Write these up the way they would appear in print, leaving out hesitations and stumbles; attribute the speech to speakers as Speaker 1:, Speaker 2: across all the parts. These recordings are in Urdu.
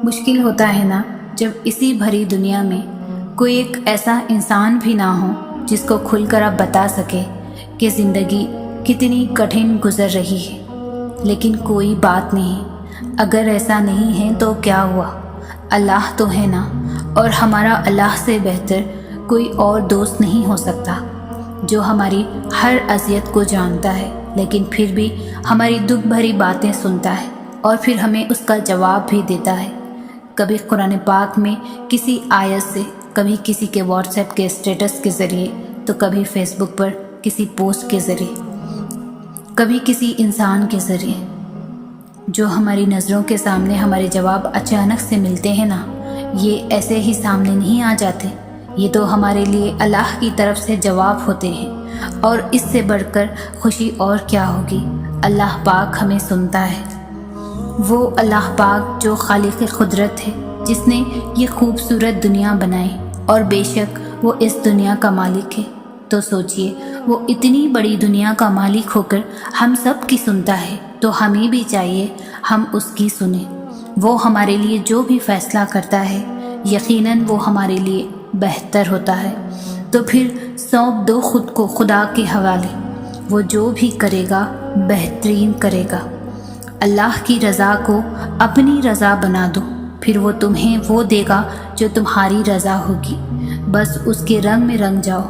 Speaker 1: مشکل ہوتا ہے نا جب اسی بھری دنیا میں کوئی ایک ایسا انسان بھی نہ ہو جس کو کھل کر آپ بتا سکے کہ زندگی کتنی کٹھن گزر رہی ہے۔ لیکن کوئی بات نہیں، اگر ایسا نہیں ہے تو کیا ہوا، اللہ تو ہے نا، اور ہمارا اللہ سے بہتر کوئی اور دوست نہیں ہو سکتا جو ہماری ہر اذیت کو جانتا ہے، لیکن پھر بھی ہماری دکھ بھری باتیں سنتا ہے اور پھر ہمیں اس کا جواب بھی دیتا ہے۔ کبھی قرآن پاک میں کسی آیت سے، کبھی کسی کے واٹس ایپ کے اسٹیٹس کے ذریعے، تو کبھی فیس بک پر کسی پوسٹ کے ذریعے، کبھی کسی انسان کے ذریعے، جو ہماری نظروں کے سامنے ہمارے جواب اچانک سے ملتے ہیں نا، یہ ایسے ہی سامنے نہیں آ جاتے، یہ تو ہمارے لیے اللہ کی طرف سے جواب ہوتے ہیں، اور اس سے بڑھ کر خوشی اور کیا ہوگی۔ اللہ پاک ہمیں سنتا ہے، وہ اللہ پاک جو خالق قدرت ہے، جس نے یہ خوبصورت دنیا بنائی، اور بے شک وہ اس دنیا کا مالک ہے۔ تو سوچئے، وہ اتنی بڑی دنیا کا مالک ہو کر ہم سب کی سنتا ہے، تو ہمیں بھی چاہیے ہم اس کی سنیں۔ وہ ہمارے لیے جو بھی فیصلہ کرتا ہے، یقیناً وہ ہمارے لیے بہتر ہوتا ہے۔ تو پھر سونپ دو خود کو خدا کے حوالے، وہ جو بھی کرے گا بہترین کرے گا۔ اللہ کی رضا کو اپنی رضا بنا دو، پھر وہ تمہیں وہ دے گا جو تمہاری رضا ہوگی۔ بس اس کے رنگ میں رنگ جاؤ،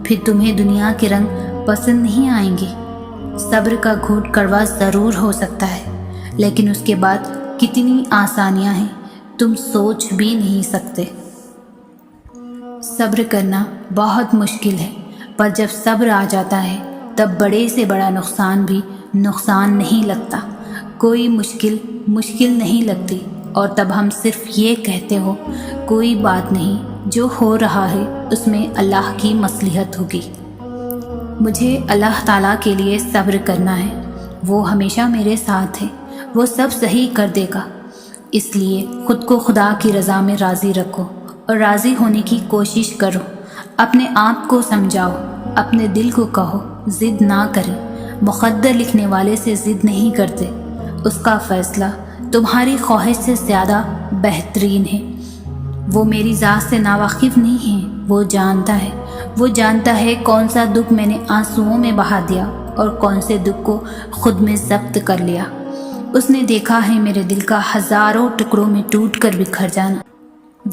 Speaker 1: پھر تمہیں دنیا کے رنگ پسند نہیں آئیں گے۔ صبر کا گھونٹ کڑوا ضرور ہو سکتا ہے، لیکن اس کے بعد کتنی آسانیاں ہیں تم سوچ بھی نہیں سکتے۔ صبر کرنا بہت مشکل ہے، پر جب صبر آ جاتا ہے تب بڑے سے بڑا نقصان بھی نقصان نہیں لگتا، کوئی مشکل نہیں لگتی، اور تب ہم صرف یہ کہتے ہو کوئی بات نہیں، جو ہو رہا ہے اس میں اللہ کی مصلحت ہوگی۔ مجھے اللہ تعالیٰ کے لیے صبر کرنا ہے، وہ ہمیشہ میرے ساتھ ہے، وہ سب صحیح کر دے گا۔ اس لیے خود کو خدا کی رضا میں راضی رکھو اور راضی ہونے کی کوشش کرو۔ اپنے آپ کو سمجھاؤ، اپنے دل کو کہو ضد نہ کریں۔ مقدر لکھنے والے سے ضد نہیں کرتے، اس کا فیصلہ تمہاری خواہش سے زیادہ بہترین ہے۔ وہ میری ذات سے ناواقف نہیں ہے، وہ جانتا ہے کون سا دکھ میں نے آنسوؤں میں بہا دیا اور کون سے دکھ کو خود میں ضبط کر لیا۔ اس نے دیکھا ہے میرے دل کا ہزاروں ٹکڑوں میں ٹوٹ کر بکھر جانا۔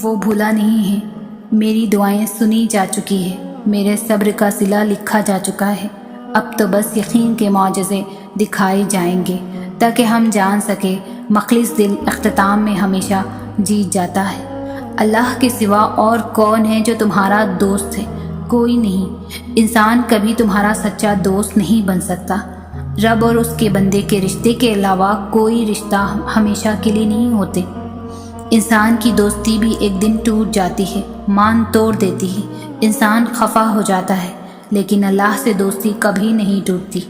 Speaker 1: وہ بھولا نہیں ہے، میری دعائیں سنی جا چکی ہے، میرے صبر کا صلہ لکھا جا چکا ہے۔ اب تو بس یقین کے معجزے دکھائے جائیں گے تاکہ ہم جان سکیں مخلص دل اختتام میں ہمیشہ جیت جاتا ہے۔ اللہ کے سوا اور کون ہے جو تمہارا دوست ہے؟ کوئی نہیں۔ انسان کبھی تمہارا سچا دوست نہیں بن سکتا۔ رب اور اس کے بندے کے رشتے کے علاوہ کوئی رشتہ ہمیشہ کے لیے نہیں ہوتے۔ انسان کی دوستی بھی ایک دن ٹوٹ جاتی ہے، مان توڑ دیتی ہے، انسان خفا ہو جاتا ہے، لیکن اللہ سے دوستی کبھی نہیں ٹوٹتی۔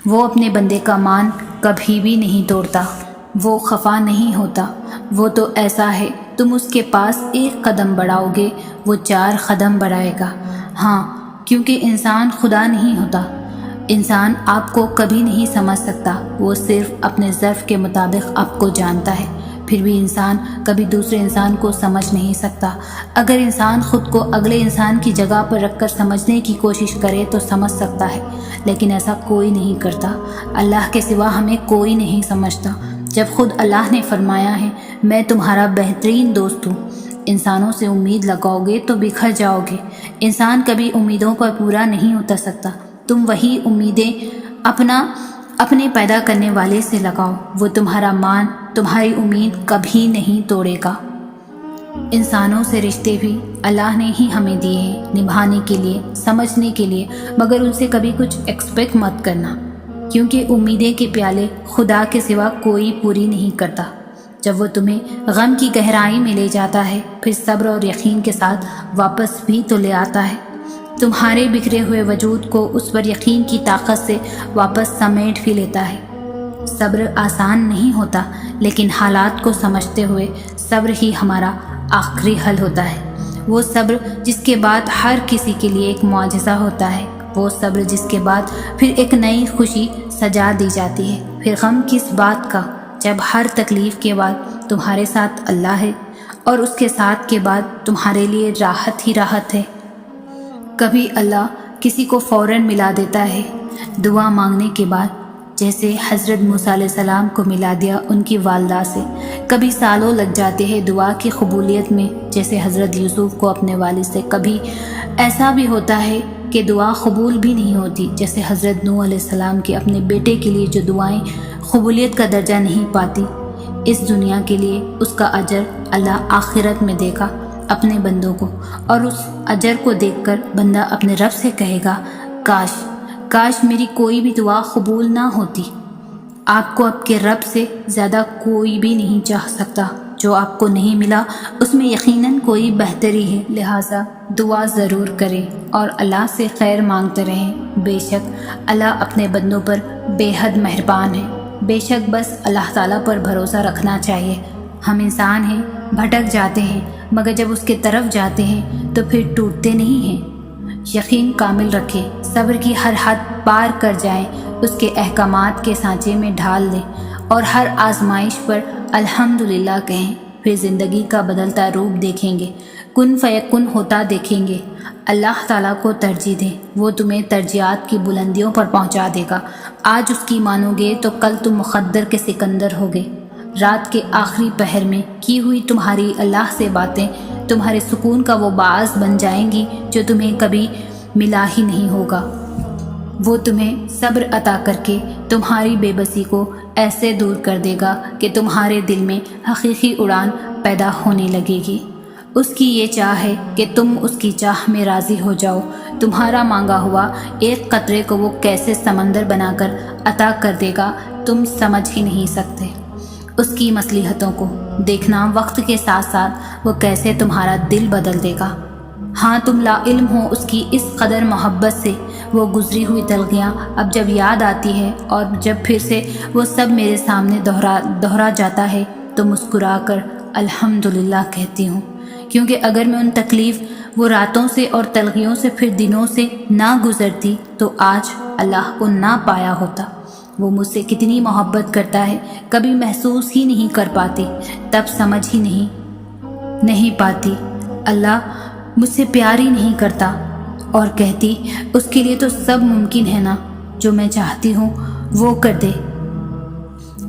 Speaker 1: وہ اپنے بندے کا مان کبھی بھی نہیں توڑتا، وہ خفا نہیں ہوتا۔ وہ تو ایسا ہے، تم اس کے پاس ایک قدم بڑھاؤ گے، وہ 4 قدم بڑھائے گا۔ ہاں، کیونکہ انسان خدا نہیں ہوتا۔ انسان آپ کو کبھی نہیں سمجھ سکتا، وہ صرف اپنے ظرف کے مطابق آپ کو جانتا ہے۔ پھر بھی انسان کبھی دوسرے انسان کو سمجھ نہیں سکتا۔ اگر انسان خود کو اگلے انسان کی جگہ پر رکھ کر سمجھنے کی کوشش کرے تو سمجھ سکتا ہے، لیکن ایسا کوئی نہیں کرتا۔ اللہ کے سوا ہمیں کوئی نہیں سمجھتا۔ جب خود اللہ نے فرمایا ہے، میں تمہارا بہترین دوست ہوں، انسانوں سے امید لگاؤ گے تو بکھر جاؤ گے۔ انسان کبھی امیدوں پر پورا نہیں اتر سکتا۔ تم وہی امیدیں اپنے پیدا کرنے والے سے لگاؤ، وہ تمہارا مان، تمہاری امید کبھی نہیں توڑے گا۔ انسانوں سے رشتے بھی اللہ نے ہی ہمیں دیے ہیں نبھانے کے لیے، سمجھنے کے لیے، مگر ان سے کبھی کچھ ایکسپیکٹ مت کرنا، کیونکہ امیدیں کے پیالے خدا کے سوا کوئی پوری نہیں کرتا۔ جب وہ تمہیں غم کی گہرائی میں لے جاتا ہے، پھر صبر اور یقین کے ساتھ واپس بھی تو لے آتا ہے۔ تمہارے بکھرے ہوئے وجود کو اس پر یقین کی طاقت سے واپس سمیٹ بھی لیتا ہے۔ صبر آسان نہیں ہوتا، لیکن حالات کو سمجھتے ہوئے صبر ہی ہمارا آخری حل ہوتا ہے۔ وہ صبر جس کے بعد ہر کسی کے لیے ایک معجزہ ہوتا ہے، وہ صبر جس کے بعد پھر ایک نئی خوشی سجا دی جاتی ہے۔ پھر غم کس بات کا جب ہر تکلیف کے بعد تمہارے ساتھ اللہ ہے اور اس کے ساتھ کے بعد تمہارے لیے راحت ہی راحت ہے۔ کبھی اللہ کسی کو فوراً ملا دیتا ہے دعا مانگنے کے بعد، جیسے حضرت موسیٰ علیہ السلام کو ملا دیا ان کی والدہ سے۔ کبھی سالوں لگ جاتے ہیں دعا کی قبولیت میں، جیسے حضرت یوسف کو اپنے والد سے۔ کبھی ایسا بھی ہوتا ہے کہ دعا قبول بھی نہیں ہوتی، جیسے حضرت نوح علیہ السلام کے اپنے بیٹے کے لیے جو دعائیں قبولیت کا درجہ نہیں پاتی۔ اس دنیا کے لیے اس کا اجر اللہ آخرت میں دے گا اپنے بندوں کو، اور اس اجر کو دیکھ کر بندہ اپنے رب سے کہے گا کاش میری کوئی بھی دعا قبول نہ ہوتی۔ آپ کو آپ کے رب سے زیادہ کوئی بھی نہیں چاہ سکتا۔ جو آپ کو نہیں ملا اس میں یقیناً کوئی بہتری ہے، لہٰذا دعا ضرور کریں اور اللہ سے خیر مانگتے رہیں۔ بے شک اللہ اپنے بندوں پر بے حد مہربان ہے۔ بے شک بس اللہ تعالیٰ پر بھروسہ رکھنا چاہیے۔ ہم انسان ہیں، بھٹک جاتے ہیں، مگر جب اس کے طرف جاتے ہیں تو پھر ٹوٹتے نہیں ہیں۔ یقین کامل رکھیں، صبر کی ہر حد پار کر جائیں، اس کے احکامات کے سانچے میں ڈھال دیں اور ہر آزمائش پر الحمدللہ کہیں۔ پھر زندگی کا بدلتا روپ دیکھیں گے، کن فیکن ہوتا دیکھیں گے۔ اللہ تعالیٰ کو ترجیح دیں، وہ تمہیں ترجیحات کی بلندیوں پر پہنچا دے گا۔ آج اس کی مانو گے تو کل تم مقدر کے سکندر ہوگے۔ رات کے آخری پہر میں کی ہوئی تمہاری اللہ سے باتیں تمہارے سکون کا وہ باعث بن جائیں گی جو تمہیں کبھی ملا ہی نہیں ہوگا۔ وہ تمہیں صبر عطا کر کے تمہاری بے بسی کو ایسے دور کر دے گا کہ تمہارے دل میں حقیقی اڑان پیدا ہونے لگے گی۔ اس کی یہ چاہ ہے کہ تم اس کی چاہ میں راضی ہو جاؤ۔ تمہارا مانگا ہوا ایک قطرے کو وہ کیسے سمندر بنا کر عطا کر دے گا تم سمجھ ہی نہیں سکتے۔ اس کی مصلحتوں کو دیکھنا، وقت کے ساتھ ساتھ وہ کیسے تمہارا دل بدل دے گا۔ ہاں تم لا علم ہو اس کی اس قدر محبت سے، وہ گزری ہوئی تلخیاں اب جب یاد آتی ہے اور جب پھر سے وہ سب میرے سامنے دہرا جاتا ہے تو مسکرا کر الحمدللہ کہتی ہوں، کیونکہ اگر میں ان تکلیف وہ راتوں سے اور تلخیوں سے پھر دنوں سے نہ گزرتی تو آج اللہ کو نہ پایا ہوتا۔ وہ مجھ سے کتنی محبت کرتا ہے، کبھی محسوس ہی نہیں کر پاتی، تب سمجھ ہی نہیں پاتی۔ اللہ مجھ سے پیار ہی نہیں کرتا، اور کہتی اس کے لیے تو سب ممکن ہے نا، جو میں چاہتی ہوں وہ کر دے۔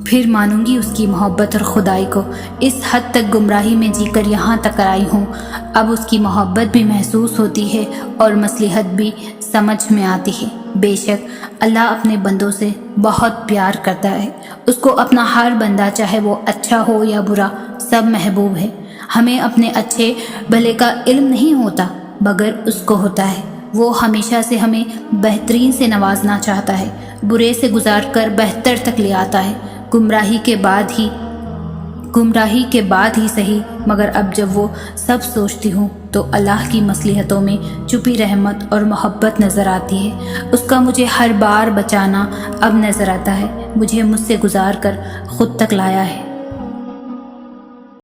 Speaker 1: پھر مانوں گی اس کی محبت اور خدائی کو۔ اس حد تک گمراہی میں جی کر یہاں تک آئی ہوں، اب اس کی محبت بھی محسوس ہوتی ہے اور مصلحت بھی سمجھ میں آتی ہے۔ بے شک اللہ اپنے بندوں سے بہت پیار کرتا ہے۔ اس کو اپنا ہر بندہ، چاہے وہ اچھا ہو یا برا، سب محبوب ہے۔ ہمیں اپنے اچھے بھلے کا علم نہیں ہوتا، مگر اس کو ہوتا ہے۔ وہ ہمیشہ سے ہمیں بہترین سے نوازنا چاہتا ہے، برے سے گزار کر بہتر تک لے آتا ہے۔ گمراہی کے بعد ہی صحیح، مگر اب جب وہ سب سوچتی ہوں تو اللہ کی مصلحتوں میں چھپی رحمت اور محبت نظر آتی ہے۔ اس کا مجھے ہر بار بچانا اب نظر آتا ہے، مجھے مجھ سے گزار کر خود تک لایا ہے۔